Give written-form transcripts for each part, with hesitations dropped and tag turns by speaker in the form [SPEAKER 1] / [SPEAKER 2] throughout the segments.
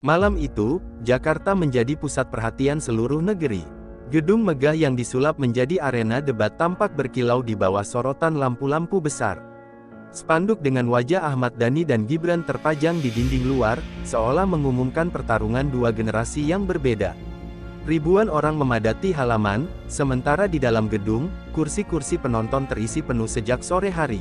[SPEAKER 1] Malam itu, Jakarta menjadi pusat perhatian seluruh negeri. Gedung megah yang disulap menjadi arena debat tampak berkilau di bawah sorotan lampu-lampu besar. Spanduk dengan wajah Ahmad Dhani dan Gibran terpajang di dinding luar, seolah mengumumkan pertarungan dua generasi yang berbeda. Ribuan orang memadati halaman, sementara di dalam gedung, kursi-kursi penonton terisi penuh sejak sore hari.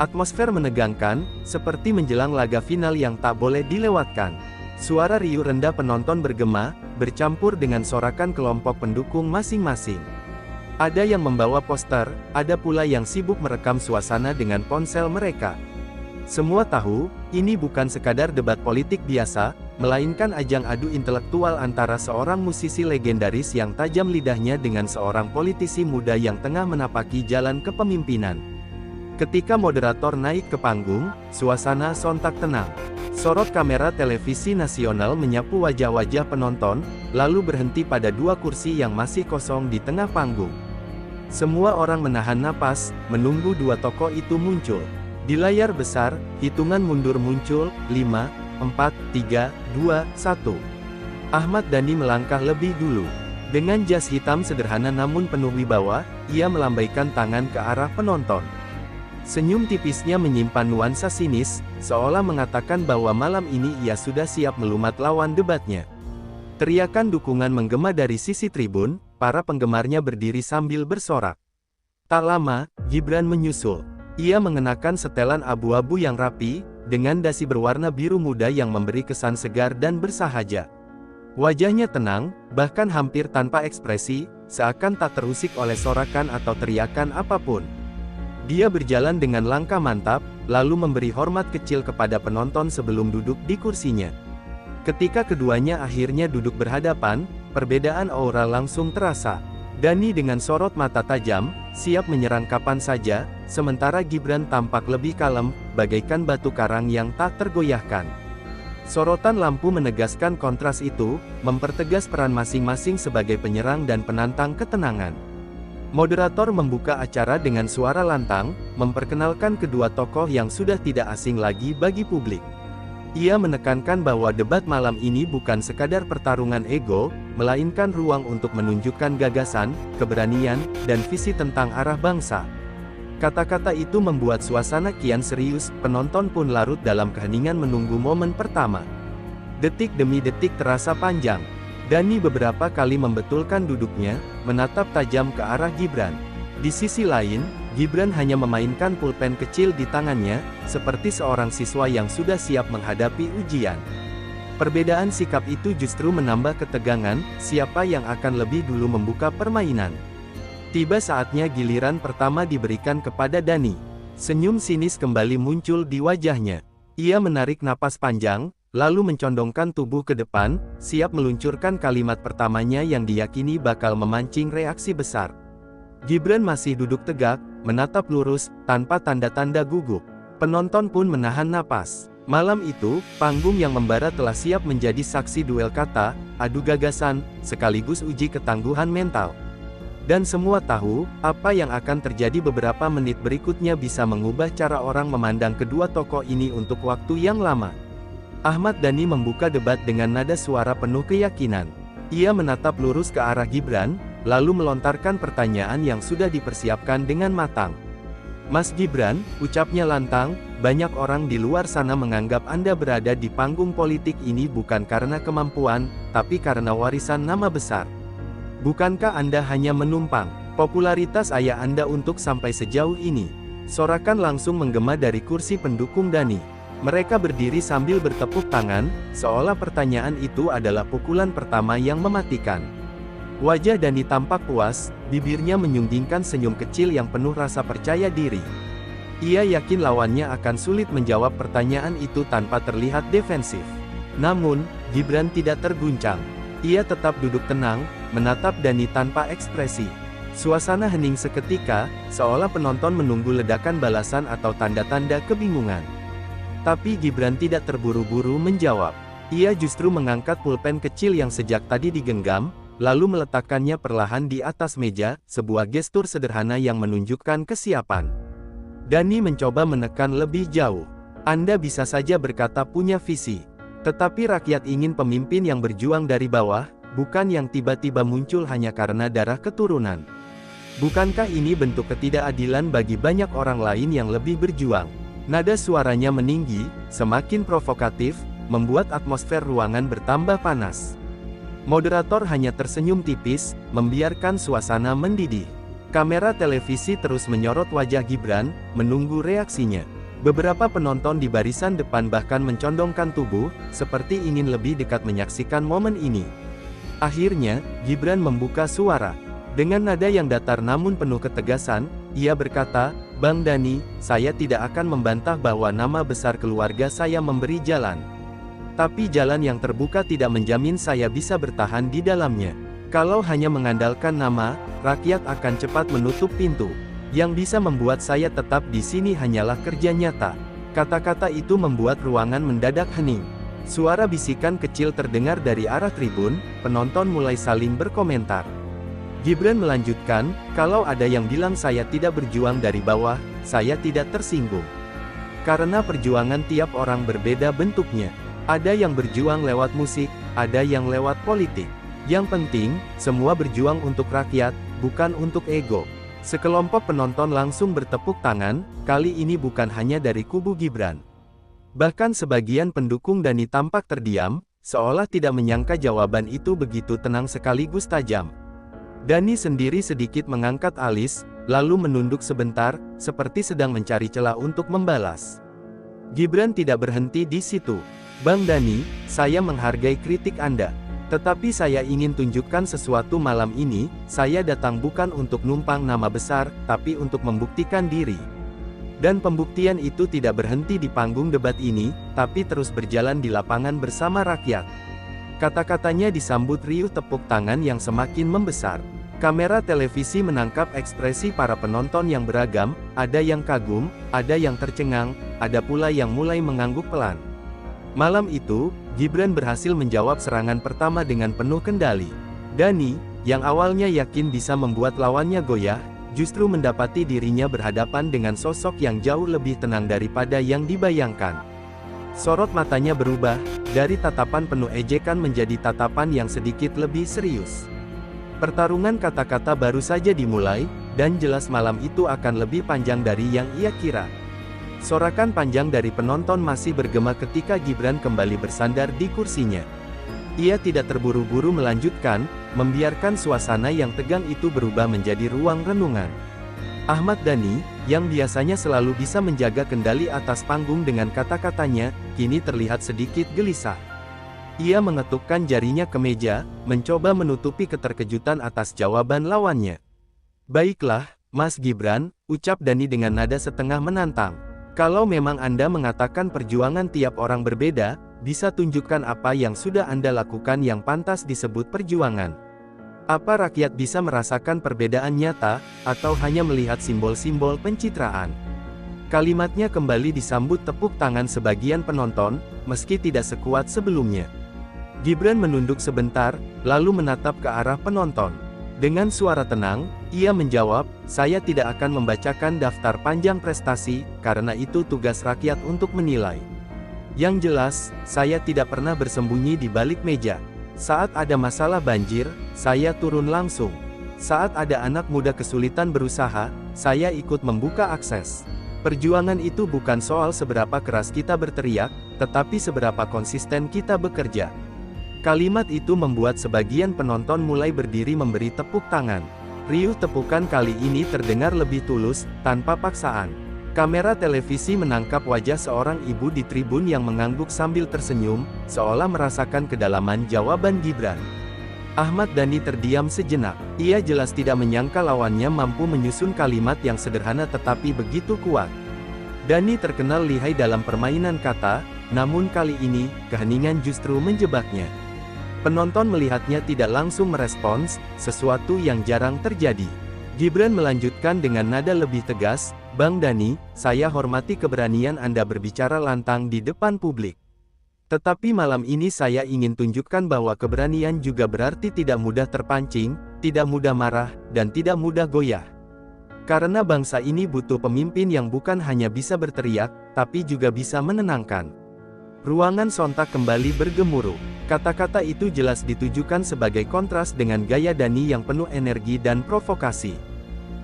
[SPEAKER 1] Atmosfer menegangkan, seperti menjelang laga final yang tak boleh dilewatkan. Suara riuh rendah penonton bergema, bercampur dengan sorakan kelompok pendukung masing-masing. Ada yang membawa poster, ada pula yang sibuk merekam suasana dengan ponsel mereka. Semua tahu, ini bukan sekadar debat politik biasa, melainkan ajang adu intelektual antara seorang musisi legendaris yang tajam lidahnya dengan seorang politisi muda yang tengah menapaki jalan kepemimpinan. Ketika moderator naik ke panggung, suasana sontak tenang. Sorot kamera televisi nasional menyapu wajah-wajah penonton, lalu berhenti pada dua kursi yang masih kosong di tengah panggung. Semua orang menahan napas, menunggu dua tokoh itu muncul. Di layar besar, hitungan mundur muncul, 5, 4, 3, 2, 1. Ahmad Dhani melangkah lebih dulu. Dengan jas hitam sederhana namun penuh wibawa, ia melambaikan tangan ke arah penonton. Senyum tipisnya menyimpan nuansa sinis, seolah mengatakan bahwa malam ini ia sudah siap melumat lawan debatnya. Teriakan dukungan menggema dari sisi tribun, para penggemarnya berdiri sambil bersorak. Tak lama, Gibran menyusul. Ia mengenakan setelan abu-abu yang rapi, dengan dasi berwarna biru muda yang memberi kesan segar dan bersahaja. Wajahnya tenang, bahkan hampir tanpa ekspresi, seakan tak terusik oleh sorakan atau teriakan apapun. Dia berjalan dengan langkah mantap, lalu memberi hormat kecil kepada penonton sebelum duduk di kursinya. Ketika keduanya akhirnya duduk berhadapan, perbedaan aura langsung terasa. Dhani dengan sorot mata tajam, siap menyerang kapan saja, sementara Gibran tampak lebih kalem, bagaikan batu karang yang tak tergoyahkan. Sorotan lampu menegaskan kontras itu, mempertegas peran masing-masing sebagai penyerang dan penantang ketenangan. Moderator membuka acara dengan suara lantang, memperkenalkan kedua tokoh yang sudah tidak asing lagi bagi publik. Ia menekankan bahwa debat malam ini bukan sekadar pertarungan ego, melainkan ruang untuk menunjukkan gagasan, keberanian, dan visi tentang arah bangsa. Kata-kata itu membuat suasana kian serius, penonton pun larut dalam keheningan menunggu momen pertama. Detik demi detik terasa panjang. Dhani beberapa kali membetulkan duduknya, menatap tajam ke arah Gibran. Di sisi lain, Gibran hanya memainkan pulpen kecil di tangannya, seperti seorang siswa yang sudah siap menghadapi ujian. Perbedaan sikap itu justru menambah ketegangan, siapa yang akan lebih dulu membuka permainan. Tiba saatnya giliran pertama diberikan kepada Dhani. Senyum sinis kembali muncul di wajahnya. Ia menarik napas panjang, lalu mencondongkan tubuh ke depan, siap meluncurkan kalimat pertamanya yang diyakini bakal memancing reaksi besar. Gibran masih duduk tegak, menatap lurus, tanpa tanda-tanda gugup. Penonton pun menahan napas. Malam itu, panggung yang membara telah siap menjadi saksi duel kata, adu gagasan, sekaligus uji ketangguhan mental. Dan semua tahu, apa yang akan terjadi beberapa menit berikutnya bisa mengubah cara orang memandang kedua tokoh ini untuk waktu yang lama. Ahmad Dhani membuka debat dengan nada suara penuh keyakinan. Ia menatap lurus ke arah Gibran, lalu melontarkan pertanyaan yang sudah dipersiapkan dengan matang. Mas Gibran, ucapnya lantang, banyak orang di luar sana menganggap Anda berada di panggung politik ini bukan karena kemampuan, tapi karena warisan nama besar. Bukankah Anda hanya menumpang popularitas ayah Anda untuk sampai sejauh ini? Sorakan langsung menggema dari kursi pendukung Dhani. Mereka berdiri sambil bertepuk tangan, seolah pertanyaan itu adalah pukulan pertama yang mematikan. Wajah Dhani tampak puas, bibirnya menyunggingkan senyum kecil yang penuh rasa percaya diri. Ia yakin lawannya akan sulit menjawab pertanyaan itu tanpa terlihat defensif. Namun, Gibran tidak terguncang. Ia tetap duduk tenang, menatap Dhani tanpa ekspresi. Suasana hening seketika, seolah penonton menunggu ledakan balasan atau tanda-tanda kebingungan. Tapi Gibran tidak terburu-buru menjawab. Ia justru mengangkat pulpen kecil yang sejak tadi digenggam, lalu meletakkannya perlahan di atas meja, sebuah gestur sederhana yang menunjukkan kesiapan. Dhani mencoba menekan lebih jauh. Anda bisa saja berkata punya visi. Tetapi rakyat ingin pemimpin yang berjuang dari bawah, bukan yang tiba-tiba muncul hanya karena darah keturunan. Bukankah ini bentuk ketidakadilan bagi banyak orang lain yang lebih berjuang? Nada suaranya meninggi, semakin provokatif, membuat atmosfer ruangan bertambah panas. Moderator hanya tersenyum tipis, membiarkan suasana mendidih. Kamera televisi terus menyorot wajah Gibran, menunggu reaksinya. Beberapa penonton di barisan depan bahkan mencondongkan tubuh, seperti ingin lebih dekat menyaksikan momen ini. Akhirnya, Gibran membuka suara. Dengan nada yang datar namun penuh ketegasan, ia berkata, "Bang Dani, saya tidak akan membantah bahwa nama besar keluarga saya memberi jalan. Tapi jalan yang terbuka tidak menjamin saya bisa bertahan di dalamnya. Kalau hanya mengandalkan nama, rakyat akan cepat menutup pintu. Yang bisa membuat saya tetap di sini hanyalah kerja nyata." Kata-kata itu membuat ruangan mendadak hening. Suara bisikan kecil terdengar dari arah tribun, penonton mulai saling berkomentar. Gibran melanjutkan, "Kalau ada yang bilang saya tidak berjuang dari bawah, saya tidak tersinggung. Karena perjuangan tiap orang berbeda bentuknya. Ada yang berjuang lewat musik, ada yang lewat politik. Yang penting, semua berjuang untuk rakyat, bukan untuk ego." Sekelompok penonton langsung bertepuk tangan, kali ini bukan hanya dari kubu Gibran. Bahkan sebagian pendukung Dani tampak terdiam, seolah tidak menyangka jawaban itu begitu tenang sekaligus tajam. Dani sendiri sedikit mengangkat alis, lalu menunduk sebentar, seperti sedang mencari celah untuk membalas. Gibran tidak berhenti di situ. "Bang Dani, saya menghargai kritik Anda. Tetapi saya ingin tunjukkan sesuatu malam ini, saya datang bukan untuk numpang nama besar, tapi untuk membuktikan diri. Dan pembuktian itu tidak berhenti di panggung debat ini, tapi terus berjalan di lapangan bersama rakyat." Kata-katanya disambut riuh tepuk tangan yang semakin membesar. Kamera televisi menangkap ekspresi para penonton yang beragam, ada yang kagum, ada yang tercengang, ada pula yang mulai mengangguk pelan. Malam itu, Gibran berhasil menjawab serangan pertama dengan penuh kendali. Dani, yang awalnya yakin bisa membuat lawannya goyah, justru mendapati dirinya berhadapan dengan sosok yang jauh lebih tenang daripada yang dibayangkan. Sorot matanya berubah, dari tatapan penuh ejekan menjadi tatapan yang sedikit lebih serius. Pertarungan kata-kata baru saja dimulai, dan jelas malam itu akan lebih panjang dari yang ia kira. Sorakan panjang dari penonton masih bergema ketika Gibran kembali bersandar di kursinya. Ia tidak terburu-buru melanjutkan, membiarkan suasana yang tegang itu berubah menjadi ruang renungan. Ahmad Dhani, yang biasanya selalu bisa menjaga kendali atas panggung dengan kata-katanya, kini terlihat sedikit gelisah. Ia mengetukkan jarinya ke meja, mencoba menutupi keterkejutan atas jawaban lawannya. "Baiklah, Mas Gibran," ucap Dhani dengan nada setengah menantang. "Kalau memang Anda mengatakan perjuangan tiap orang berbeda, bisa tunjukkan apa yang sudah Anda lakukan yang pantas disebut perjuangan. Apa rakyat bisa merasakan perbedaan nyata, atau hanya melihat simbol-simbol pencitraan?" Kalimatnya kembali disambut tepuk tangan sebagian penonton, meski tidak sekuat sebelumnya. Gibran menunduk sebentar, lalu menatap ke arah penonton. Dengan suara tenang, ia menjawab, "Saya tidak akan membacakan daftar panjang prestasi, karena itu tugas rakyat untuk menilai. Yang jelas, saya tidak pernah bersembunyi di balik meja. Saat ada masalah banjir, saya turun langsung. Saat ada anak muda kesulitan berusaha, saya ikut membuka akses. Perjuangan itu bukan soal seberapa keras kita berteriak, tetapi seberapa konsisten kita bekerja." Kalimat itu membuat sebagian penonton mulai berdiri memberi tepuk tangan. Riuh tepukan kali ini terdengar lebih tulus, tanpa paksaan. Kamera televisi menangkap wajah seorang ibu di tribun yang mengangguk sambil tersenyum, seolah merasakan kedalaman jawaban Gibran. Ahmad Dhani terdiam sejenak. Ia jelas tidak menyangka lawannya mampu menyusun kalimat yang sederhana tetapi begitu kuat. Dhani terkenal lihai dalam permainan kata, namun kali ini, keheningan justru menjebaknya. Penonton melihatnya tidak langsung merespons, sesuatu yang jarang terjadi. Gibran melanjutkan dengan nada lebih tegas, "Bang Dhani, saya hormati keberanian Anda berbicara lantang di depan publik. Tetapi malam ini saya ingin tunjukkan bahwa keberanian juga berarti tidak mudah terpancing, tidak mudah marah, dan tidak mudah goyah. Karena bangsa ini butuh pemimpin yang bukan hanya bisa berteriak, tapi juga bisa menenangkan." Ruangan sontak kembali bergemuruh. Kata-kata itu jelas ditujukan sebagai kontras dengan gaya Dani yang penuh energi dan provokasi.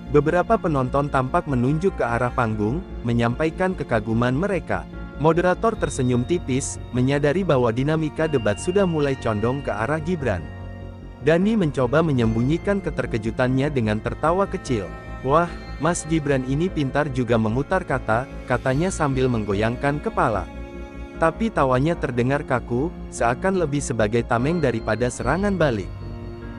[SPEAKER 1] Beberapa penonton tampak menunjuk ke arah panggung, menyampaikan kekaguman mereka. Moderator tersenyum tipis, menyadari bahwa dinamika debat sudah mulai condong ke arah Gibran. Dani mencoba menyembunyikan keterkejutannya dengan tertawa kecil. "Wah, Mas Gibran ini pintar juga memutar kata," katanya sambil menggoyangkan kepala. Tapi tawanya terdengar kaku, seakan lebih sebagai tameng daripada serangan balik.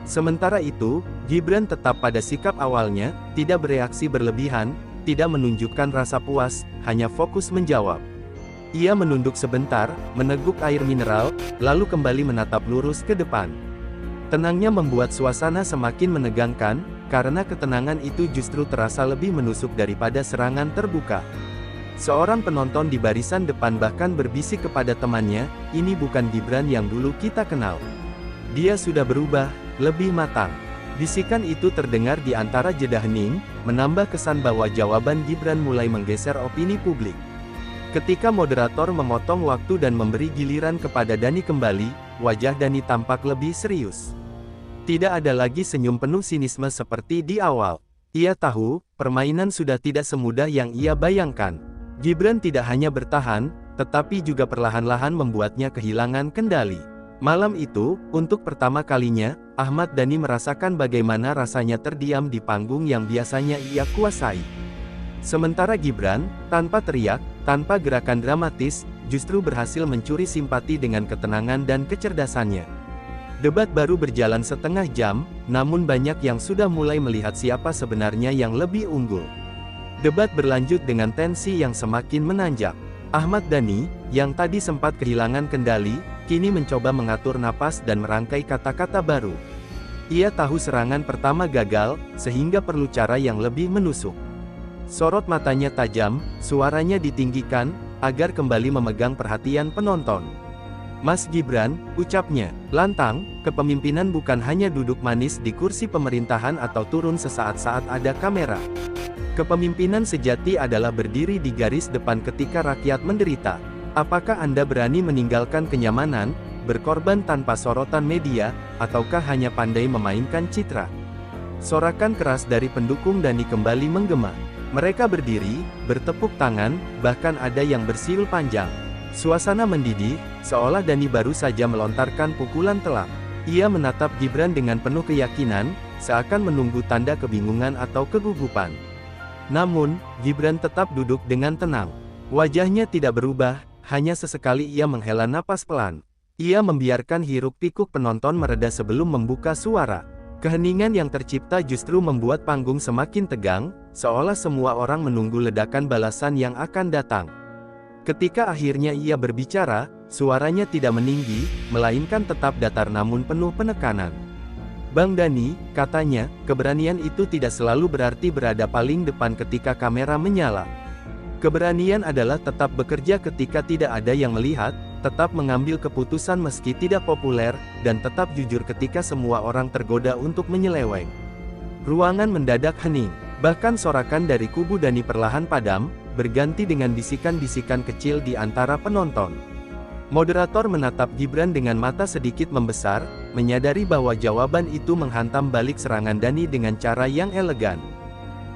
[SPEAKER 1] Sementara itu, Gibran tetap pada sikap awalnya, tidak bereaksi berlebihan, tidak menunjukkan rasa puas, hanya fokus menjawab. Ia menunduk sebentar, meneguk air mineral, lalu kembali menatap lurus ke depan. Tenangnya membuat suasana semakin menegangkan, karena ketenangan itu justru terasa lebih menusuk daripada serangan terbuka. Seorang penonton di barisan depan bahkan berbisik kepada temannya, "Ini bukan Gibran yang dulu kita kenal. Dia sudah berubah, lebih matang." Bisikan itu terdengar di antara jeda hening, menambah kesan bahwa jawaban Gibran mulai menggeser opini publik. Ketika moderator memotong waktu dan memberi giliran kepada Dani kembali, wajah Dani tampak lebih serius. Tidak ada lagi senyum penuh sinisme seperti di awal. Ia tahu, permainan sudah tidak semudah yang ia bayangkan. Gibran tidak hanya bertahan, tetapi juga perlahan-lahan membuatnya kehilangan kendali. Malam itu, untuk pertama kalinya, Ahmad Dhani merasakan bagaimana rasanya terdiam di panggung yang biasanya ia kuasai. Sementara Gibran, tanpa teriak, tanpa gerakan dramatis, justru berhasil mencuri simpati dengan ketenangan dan kecerdasannya. Debat baru berjalan setengah jam, namun banyak yang sudah mulai melihat siapa sebenarnya yang lebih unggul. Debat berlanjut dengan tensi yang semakin menanjak. Ahmad Dhani, yang tadi sempat kehilangan kendali, kini mencoba mengatur napas dan merangkai kata-kata baru. Ia tahu serangan pertama gagal, sehingga perlu cara yang lebih menusuk. Sorot matanya tajam, suaranya ditinggikan, agar kembali memegang perhatian penonton. "Mas Gibran," ucapnya, lantang, "kepemimpinan bukan hanya duduk manis di kursi pemerintahan atau turun sesaat saat ada kamera. Kepemimpinan sejati adalah berdiri di garis depan ketika rakyat menderita. Apakah Anda berani meninggalkan kenyamanan, berkorban tanpa sorotan media, ataukah hanya pandai memainkan citra?" Sorakan keras dari pendukung Dhani kembali menggema. Mereka berdiri, bertepuk tangan, bahkan ada yang bersiul panjang. Suasana mendidih, seolah Dhani baru saja melontarkan pukulan telak. Ia menatap Gibran dengan penuh keyakinan, seakan menunggu tanda kebingungan atau kegugupan. Namun, Gibran tetap duduk dengan tenang. Wajahnya tidak berubah, hanya sesekali ia menghela napas pelan. Ia membiarkan hiruk-pikuk penonton mereda sebelum membuka suara. Keheningan yang tercipta justru membuat panggung semakin tegang, seolah semua orang menunggu ledakan balasan yang akan datang. Ketika akhirnya ia berbicara, suaranya tidak meninggi, melainkan tetap datar namun penuh penekanan. "Bang Dhani," katanya, "keberanian itu tidak selalu berarti berada paling depan ketika kamera menyala. Keberanian adalah tetap bekerja ketika tidak ada yang melihat, tetap mengambil keputusan meski tidak populer, dan tetap jujur ketika semua orang tergoda untuk menyeleweng." Ruangan mendadak hening. Bahkan sorakan dari kubu Dhani perlahan padam, berganti dengan bisikan-bisikan kecil di antara penonton. Moderator menatap Gibran dengan mata sedikit membesar, menyadari bahwa jawaban itu menghantam balik serangan Dhani dengan cara yang elegan.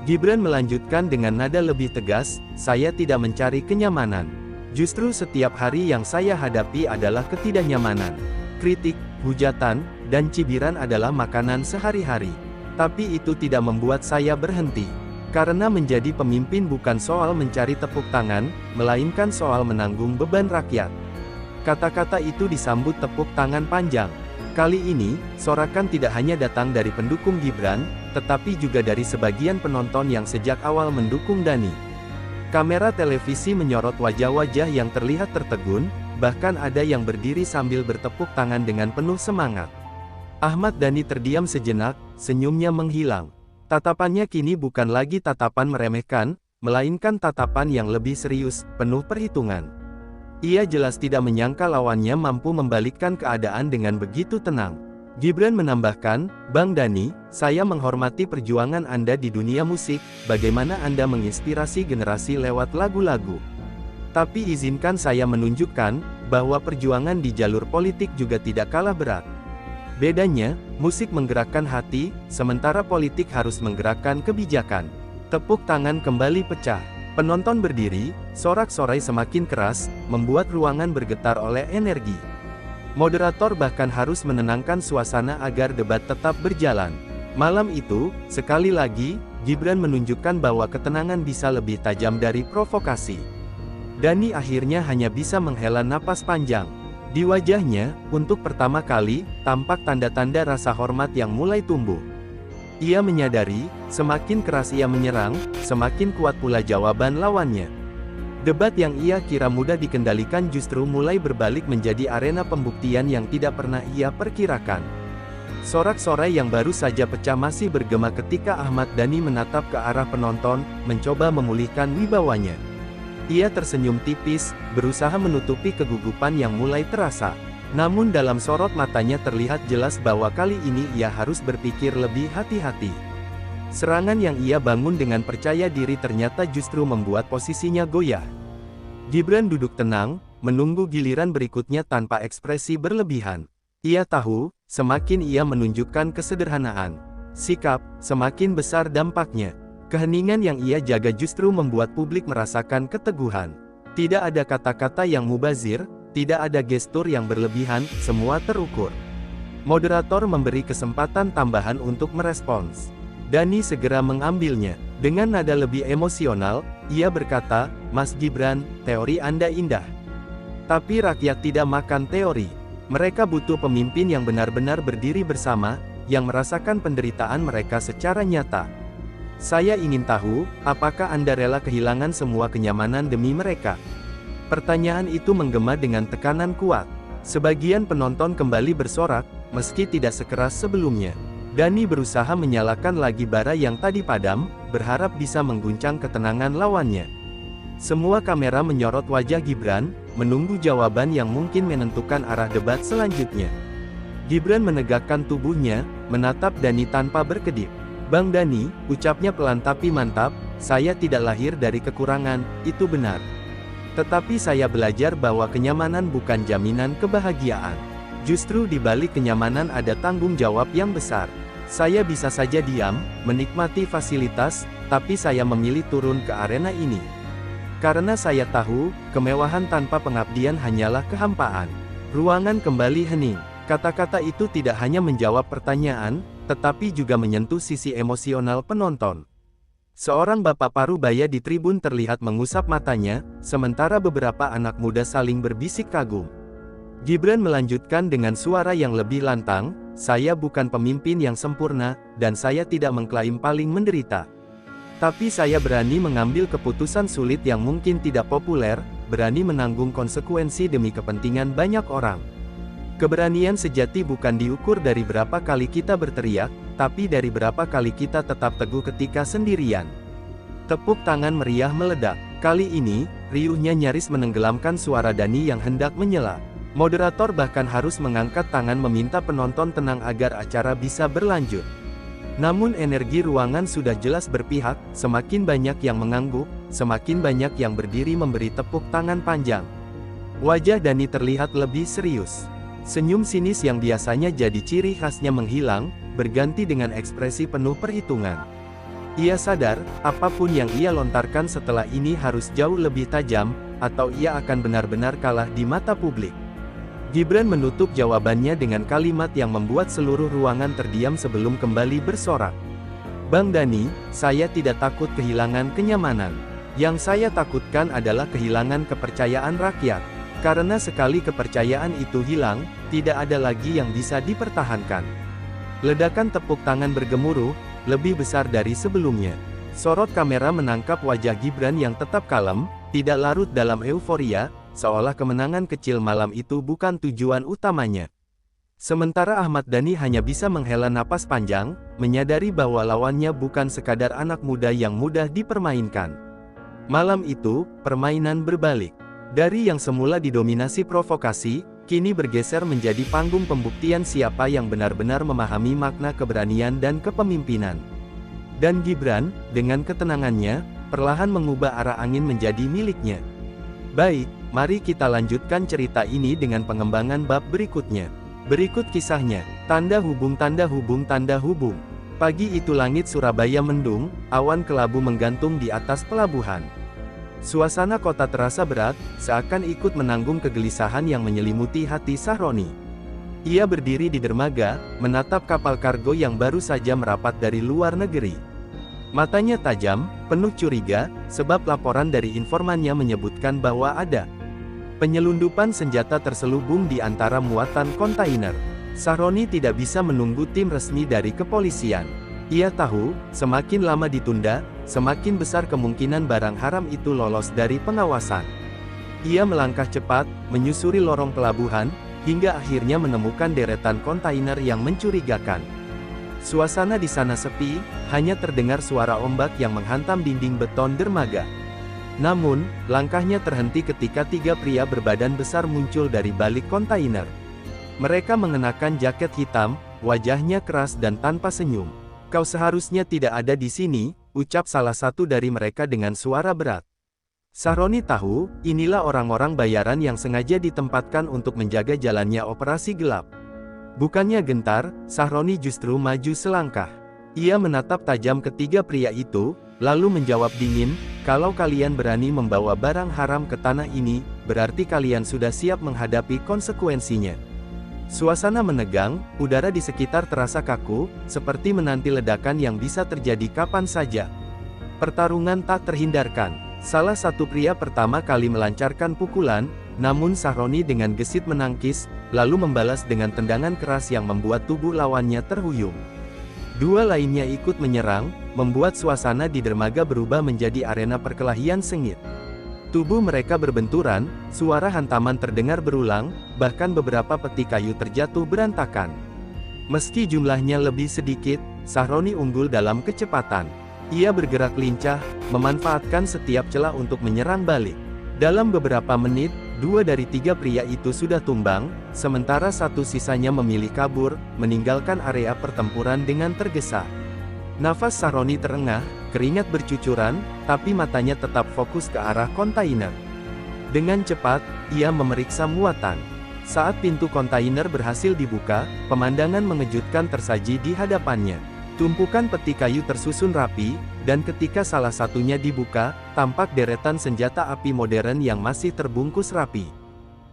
[SPEAKER 1] Gibran melanjutkan dengan nada lebih tegas, "Saya tidak mencari kenyamanan. Justru setiap hari yang saya hadapi adalah ketidaknyamanan. Kritik, hujatan, dan cibiran adalah makanan sehari-hari. Tapi itu tidak membuat saya berhenti. Karena menjadi pemimpin bukan soal mencari tepuk tangan, melainkan soal menanggung beban rakyat." Kata-kata itu disambut tepuk tangan panjang. Kali ini, sorakan tidak hanya datang dari pendukung Gibran, tetapi juga dari sebagian penonton yang sejak awal mendukung Dhani. Kamera televisi menyorot wajah-wajah yang terlihat tertegun, bahkan ada yang berdiri sambil bertepuk tangan dengan penuh semangat. Ahmad Dhani terdiam sejenak, senyumnya menghilang. Tatapannya kini bukan lagi tatapan meremehkan, melainkan tatapan yang lebih serius, penuh perhitungan. Ia jelas tidak menyangka lawannya mampu membalikkan keadaan dengan begitu tenang. Gibran menambahkan, "Bang Dhani, saya menghormati perjuangan Anda di dunia musik, bagaimana Anda menginspirasi generasi lewat lagu-lagu. Tapi izinkan saya menunjukkan, bahwa perjuangan di jalur politik juga tidak kalah berat. Bedanya, musik menggerakkan hati, sementara politik harus menggerakkan kebijakan. Tepuk tangan kembali pecah. Penonton berdiri, sorak-sorai semakin keras, membuat ruangan bergetar oleh energi. Moderator bahkan harus menenangkan suasana agar debat tetap berjalan. Malam itu, sekali lagi, Gibran menunjukkan bahwa ketenangan bisa lebih tajam dari provokasi. Dhani akhirnya hanya bisa menghela napas panjang. Di wajahnya, untuk pertama kali, tampak tanda-tanda rasa hormat yang mulai tumbuh. Ia menyadari, semakin keras ia menyerang, semakin kuat pula jawaban lawannya. Debat yang ia kira mudah dikendalikan justru mulai berbalik menjadi arena pembuktian yang tidak pernah ia perkirakan. Sorak-sorai yang baru saja pecah masih bergema ketika Ahmad Dhani menatap ke arah penonton, mencoba memulihkan wibawanya. Ia tersenyum tipis, berusaha menutupi kegugupan yang mulai terasa. Namun dalam sorot matanya terlihat jelas bahwa kali ini ia harus berpikir lebih hati-hati. Serangan yang ia bangun dengan percaya diri ternyata justru membuat posisinya goyah. Gibran duduk tenang, menunggu giliran berikutnya tanpa ekspresi berlebihan. Ia tahu, semakin ia menunjukkan kesederhanaan, sikap, semakin besar dampaknya. Keheningan yang ia jaga justru membuat publik merasakan keteguhan. Tidak ada kata-kata yang mubazir, tidak ada gestur yang berlebihan, semua terukur. Moderator memberi kesempatan tambahan untuk merespons. Dhani segera mengambilnya. Dengan nada lebih emosional, ia berkata, "Mas Gibran, teori Anda indah. Tapi rakyat tidak makan teori. Mereka butuh pemimpin yang benar-benar berdiri bersama, yang merasakan penderitaan mereka secara nyata. Saya ingin tahu, apakah Anda rela kehilangan semua kenyamanan demi mereka?" Pertanyaan itu menggema dengan tekanan kuat. Sebagian penonton kembali bersorak, meski tidak sekeras sebelumnya. Dhani berusaha menyalakan lagi bara yang tadi padam, berharap bisa mengguncang ketenangan lawannya. Semua kamera menyorot wajah Gibran, menunggu jawaban yang mungkin menentukan arah debat selanjutnya. Gibran menegakkan tubuhnya, menatap Dhani tanpa berkedip. "Bang Dhani," ucapnya pelan tapi mantap, "saya tidak lahir dari kekurangan, itu benar. Tetapi saya belajar bahwa kenyamanan bukan jaminan kebahagiaan. Justru di balik kenyamanan ada tanggung jawab yang besar. Saya bisa saja diam, menikmati fasilitas, tapi saya memilih turun ke arena ini. Karena saya tahu, kemewahan tanpa pengabdian hanyalah kehampaan." Ruangan kembali hening. Kata-kata itu tidak hanya menjawab pertanyaan, tetapi juga menyentuh sisi emosional penonton. Seorang bapak parubaya di tribun terlihat mengusap matanya, sementara beberapa anak muda saling berbisik kagum. Gibran melanjutkan dengan suara yang lebih lantang, "Saya bukan pemimpin yang sempurna, dan saya tidak mengklaim paling menderita. Tapi saya berani mengambil keputusan sulit yang mungkin tidak populer, berani menanggung konsekuensi demi kepentingan banyak orang. Keberanian sejati bukan diukur dari berapa kali kita berteriak, tapi dari berapa kali kita tetap teguh ketika sendirian." Tepuk tangan meriah meledak. Kali ini, riuhnya nyaris menenggelamkan suara Dhani yang hendak menyela. Moderator bahkan harus mengangkat tangan meminta penonton tenang agar acara bisa berlanjut. Namun energi ruangan sudah jelas berpihak, semakin banyak yang mengangguk, semakin banyak yang berdiri memberi tepuk tangan panjang. Wajah Dhani terlihat lebih serius. Senyum sinis yang biasanya jadi ciri khasnya menghilang, berganti dengan ekspresi penuh perhitungan. Ia sadar, apapun yang ia lontarkan setelah ini harus jauh lebih tajam, atau ia akan benar-benar kalah di mata publik. Gibran menutup jawabannya dengan kalimat yang membuat seluruh ruangan terdiam sebelum kembali bersorak. "Bang Dhani, saya tidak takut kehilangan kenyamanan. Yang saya takutkan adalah kehilangan kepercayaan rakyat. Karena sekali kepercayaan itu hilang, tidak ada lagi yang bisa dipertahankan." Ledakan tepuk tangan bergemuruh, lebih besar dari sebelumnya. Sorot kamera menangkap wajah Gibran yang tetap kalem, tidak larut dalam euforia, seolah kemenangan kecil malam itu bukan tujuan utamanya. Sementara Ahmad Dhani hanya bisa menghela napas panjang, menyadari bahwa lawannya bukan sekadar anak muda yang mudah dipermainkan. Malam itu, permainan berbalik. Dari yang semula didominasi provokasi, kini bergeser menjadi panggung pembuktian siapa yang benar-benar memahami makna keberanian dan kepemimpinan. Dan Gibran, dengan ketenangannya, perlahan mengubah arah angin menjadi miliknya. "Baik, Mari kita lanjutkan cerita ini dengan pengembangan bab berikutnya. Berikut kisahnya, tanda hubung tanda hubung tanda hubung. Pagi itu langit Surabaya mendung, awan kelabu menggantung di atas pelabuhan. Suasana kota terasa berat, seakan ikut menanggung kegelisahan yang menyelimuti hati Sahroni. Ia berdiri di dermaga, menatap kapal kargo yang baru saja merapat dari luar negeri. Matanya tajam, penuh curiga, sebab laporan dari informannya menyebutkan bahwa ada penyelundupan senjata terselubung di antara muatan kontainer. Sahroni tidak bisa menunggu tim resmi dari kepolisian. Ia tahu, semakin lama ditunda, semakin besar kemungkinan barang haram itu lolos dari pengawasan. Ia melangkah cepat, menyusuri lorong pelabuhan, hingga akhirnya menemukan deretan kontainer yang mencurigakan. Suasana di sana sepi, hanya terdengar suara ombak yang menghantam dinding beton dermaga. Namun, langkahnya terhenti ketika 3 pria berbadan besar muncul dari balik kontainer. Mereka mengenakan jaket hitam, wajahnya keras dan tanpa senyum. "Kau seharusnya tidak ada di sini," ucap salah satu dari mereka dengan suara berat. Sahroni tahu, inilah orang-orang bayaran yang sengaja ditempatkan untuk menjaga jalannya operasi gelap. Bukannya gentar, Sahroni justru maju selangkah. Ia menatap tajam ketiga pria itu, lalu menjawab dingin, "Kalau kalian berani membawa barang haram ke tanah ini, berarti kalian sudah siap menghadapi konsekuensinya." Suasana menegang, udara di sekitar terasa kaku, seperti menanti ledakan yang bisa terjadi kapan saja. Pertarungan tak terhindarkan. Salah satu pria pertama kali melancarkan pukulan, namun Sahroni dengan gesit menangkis, lalu membalas dengan tendangan keras yang membuat tubuh lawannya terhuyung. 2 lainnya ikut menyerang, membuat suasana di dermaga berubah menjadi arena perkelahian sengit. Tubuh mereka berbenturan, suara hantaman terdengar berulang, bahkan beberapa peti kayu terjatuh berantakan. Meski jumlahnya lebih sedikit, Sahroni unggul dalam kecepatan. Ia bergerak lincah, memanfaatkan setiap celah untuk menyerang balik. Dalam beberapa menit, 2 dari 3 pria itu sudah tumbang, sementara satu sisanya memilih kabur, meninggalkan area pertempuran dengan tergesa. Nafas Sahroni terengah, keringat bercucuran, tapi matanya tetap fokus ke arah kontainer. Dengan cepat, ia memeriksa muatan. Saat pintu kontainer berhasil dibuka, pemandangan mengejutkan tersaji di hadapannya. Tumpukan peti kayu tersusun rapi, dan ketika salah satunya dibuka, tampak deretan senjata api modern yang masih terbungkus rapi.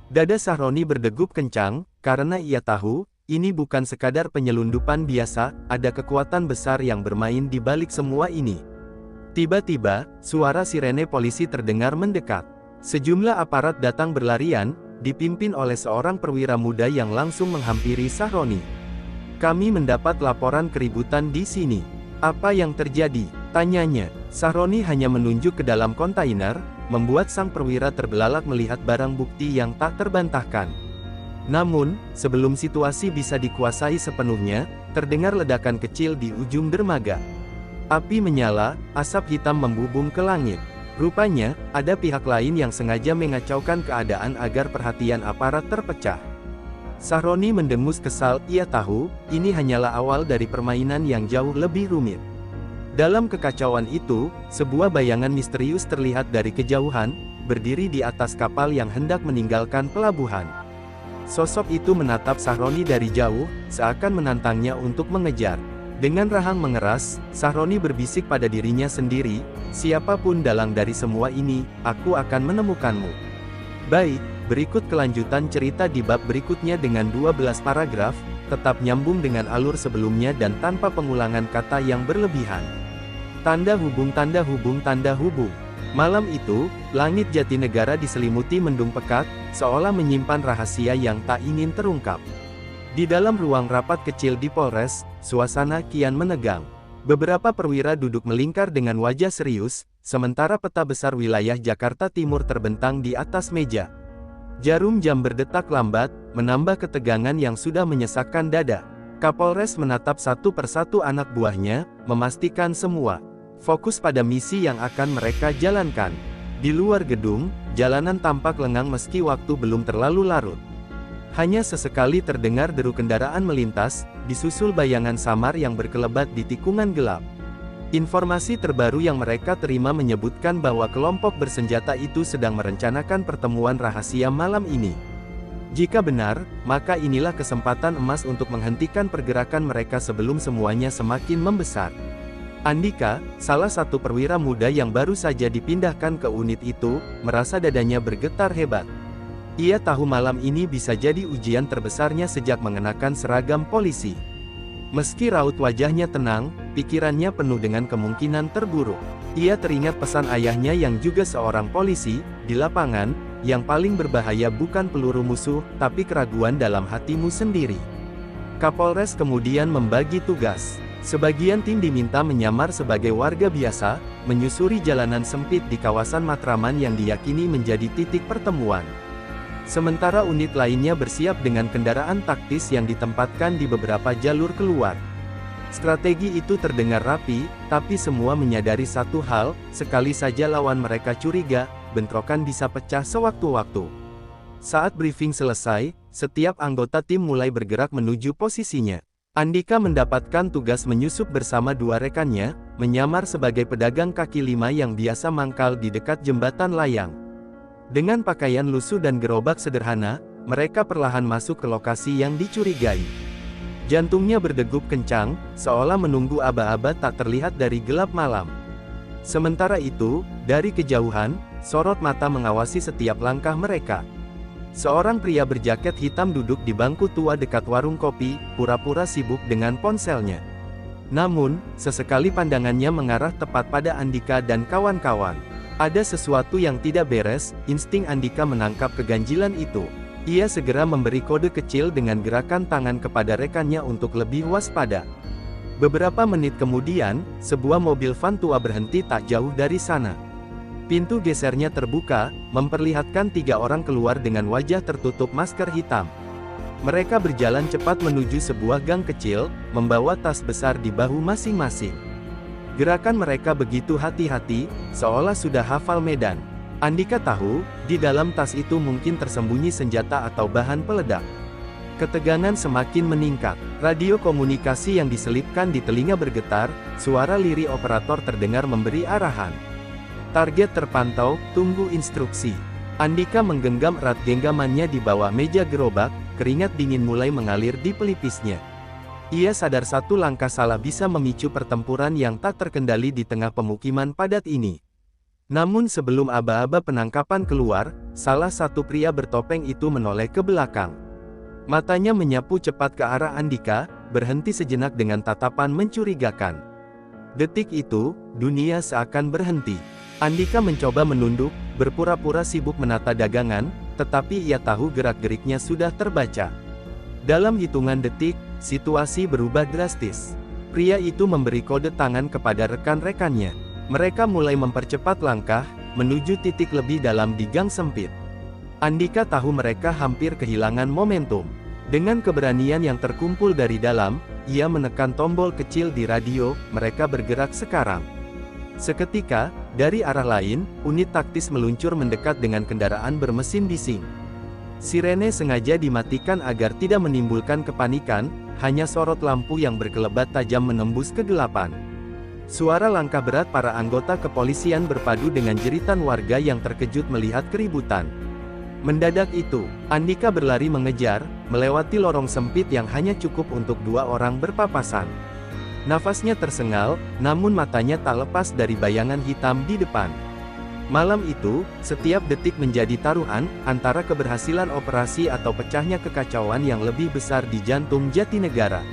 [SPEAKER 1] Dada Sahroni berdegup kencang, karena ia tahu, ini bukan sekadar penyelundupan biasa, ada kekuatan besar yang bermain di balik semua ini. Tiba-tiba, suara sirene polisi terdengar mendekat. Sejumlah aparat datang berlarian, dipimpin oleh seorang perwira muda yang langsung menghampiri Sahroni. "Kami mendapat laporan keributan di sini. Apa yang terjadi?" tanyanya. Sahroni hanya menunjuk ke dalam kontainer, membuat sang perwira terbelalak melihat barang bukti yang tak terbantahkan. Namun, sebelum situasi bisa dikuasai sepenuhnya, terdengar ledakan kecil di ujung dermaga. Api menyala, asap hitam membubung ke langit. Rupanya, ada pihak lain yang sengaja mengacaukan keadaan agar perhatian aparat terpecah. Sahroni mendengus kesal, ia tahu, ini hanyalah awal dari permainan yang jauh lebih rumit. Dalam kekacauan itu, sebuah bayangan misterius terlihat dari kejauhan, berdiri di atas kapal yang hendak meninggalkan pelabuhan. Sosok itu menatap Sahroni dari jauh, seakan menantangnya untuk mengejar. Dengan rahang mengeras, Sahroni berbisik pada dirinya sendiri, "Siapapun dalang dari semua ini, aku akan menemukanmu." Baik, berikut kelanjutan cerita di bab berikutnya dengan 12 paragraf, tetap nyambung dengan alur sebelumnya dan tanpa pengulangan kata yang berlebihan. Tanda hubung tanda hubung tanda hubung. Malam itu, langit Jatinegara diselimuti mendung pekat, seolah menyimpan rahasia yang tak ingin terungkap. Di dalam ruang rapat kecil di Polres, suasana kian menegang. Beberapa perwira duduk melingkar dengan wajah serius, sementara peta besar wilayah Jakarta Timur terbentang di atas meja. Jarum jam berdetak lambat, menambah ketegangan yang sudah menyesakkan dada. Kapolres menatap satu persatu anak buahnya, memastikan semua fokus pada misi yang akan mereka jalankan. Di luar gedung, jalanan tampak lengang meski waktu belum terlalu larut. Hanya sesekali terdengar deru kendaraan melintas, disusul bayangan samar yang berkelebat di tikungan gelap. Informasi terbaru yang mereka terima menyebutkan bahwa kelompok bersenjata itu sedang merencanakan pertemuan rahasia malam ini. Jika benar, maka inilah kesempatan emas untuk menghentikan pergerakan mereka sebelum semuanya semakin membesar. Andika, salah satu perwira muda yang baru saja dipindahkan ke unit itu, merasa dadanya bergetar hebat. Ia tahu malam ini bisa jadi ujian terbesarnya sejak mengenakan seragam polisi. Meski raut wajahnya tenang, pikirannya penuh dengan kemungkinan terburuk. Ia teringat pesan ayahnya yang juga seorang polisi, di lapangan, yang paling berbahaya bukan peluru musuh, tapi keraguan dalam hatimu sendiri. Kapolres kemudian membagi tugas. Sebagian tim diminta menyamar sebagai warga biasa, menyusuri jalanan sempit di kawasan Matraman yang diyakini menjadi titik pertemuan. Sementara unit lainnya bersiap dengan kendaraan taktis yang ditempatkan di beberapa jalur keluar. Strategi itu terdengar rapi, tapi semua menyadari satu hal, sekali saja lawan mereka curiga, bentrokan bisa pecah sewaktu-waktu. Saat briefing selesai, setiap anggota tim mulai bergerak menuju posisinya. Andika mendapatkan tugas menyusup bersama dua rekannya, menyamar sebagai pedagang kaki lima yang biasa mangkal di dekat jembatan layang. Dengan pakaian lusuh dan gerobak sederhana, mereka perlahan masuk ke lokasi yang dicurigai. Jantungnya berdegup kencang, seolah menunggu aba-aba tak terlihat dari gelap malam. Sementara itu, dari kejauhan, sorot mata mengawasi setiap langkah mereka. Seorang pria berjaket hitam duduk di bangku tua dekat warung kopi, pura-pura sibuk dengan ponselnya. Namun, sesekali pandangannya mengarah tepat pada Andika dan kawan-kawan. Ada sesuatu yang tidak beres, insting Andika menangkap keganjilan itu. Ia segera memberi kode kecil dengan gerakan tangan kepada rekannya untuk lebih waspada. Beberapa menit kemudian, sebuah mobil van tua berhenti tak jauh dari sana. Pintu gesernya terbuka, memperlihatkan 3 orang keluar dengan wajah tertutup masker hitam. Mereka berjalan cepat menuju sebuah gang kecil, membawa tas besar di bahu masing-masing. Gerakan mereka begitu hati-hati, seolah sudah hafal medan. Andika tahu, di dalam tas itu mungkin tersembunyi senjata atau bahan peledak. Ketegangan semakin meningkat. Radio komunikasi yang diselipkan di telinga bergetar, suara lirih operator terdengar memberi arahan. Target terpantau, tunggu instruksi. Andika menggenggam erat genggamannya di bawah meja gerobak, keringat dingin mulai mengalir di pelipisnya. Ia sadar satu langkah salah bisa memicu pertempuran yang tak terkendali di tengah pemukiman padat ini. Namun sebelum aba-aba penangkapan keluar, salah satu pria bertopeng itu menoleh ke belakang. Matanya menyapu cepat ke arah Andika, berhenti sejenak dengan tatapan mencurigakan. Detik itu, dunia seakan berhenti. Andika mencoba menunduk, berpura-pura sibuk menata dagangan, tetapi ia tahu gerak-geriknya sudah terbaca. Dalam hitungan detik, situasi berubah drastis. Pria itu memberi kode tangan kepada rekan-rekannya. Mereka mulai mempercepat langkah, menuju titik lebih dalam di gang sempit. Andika tahu mereka hampir kehilangan momentum. Dengan keberanian yang terkumpul dari dalam, ia menekan tombol kecil di radio, mereka bergerak sekarang. Seketika, dari arah lain, unit taktis meluncur mendekat dengan kendaraan bermesin bising. Sirene sengaja dimatikan agar tidak menimbulkan kepanikan, hanya sorot lampu yang berkelebat tajam menembus kegelapan. Suara langkah berat para anggota kepolisian berpadu dengan jeritan warga yang terkejut melihat keributan. Mendadak itu, Andika berlari mengejar, melewati lorong sempit yang hanya cukup untuk 2 orang berpapasan. Nafasnya tersengal, namun matanya tak lepas dari bayangan hitam di depan. Malam itu, setiap detik menjadi taruhan, antara keberhasilan operasi atau pecahnya kekacauan yang lebih besar di jantung Jatinegara.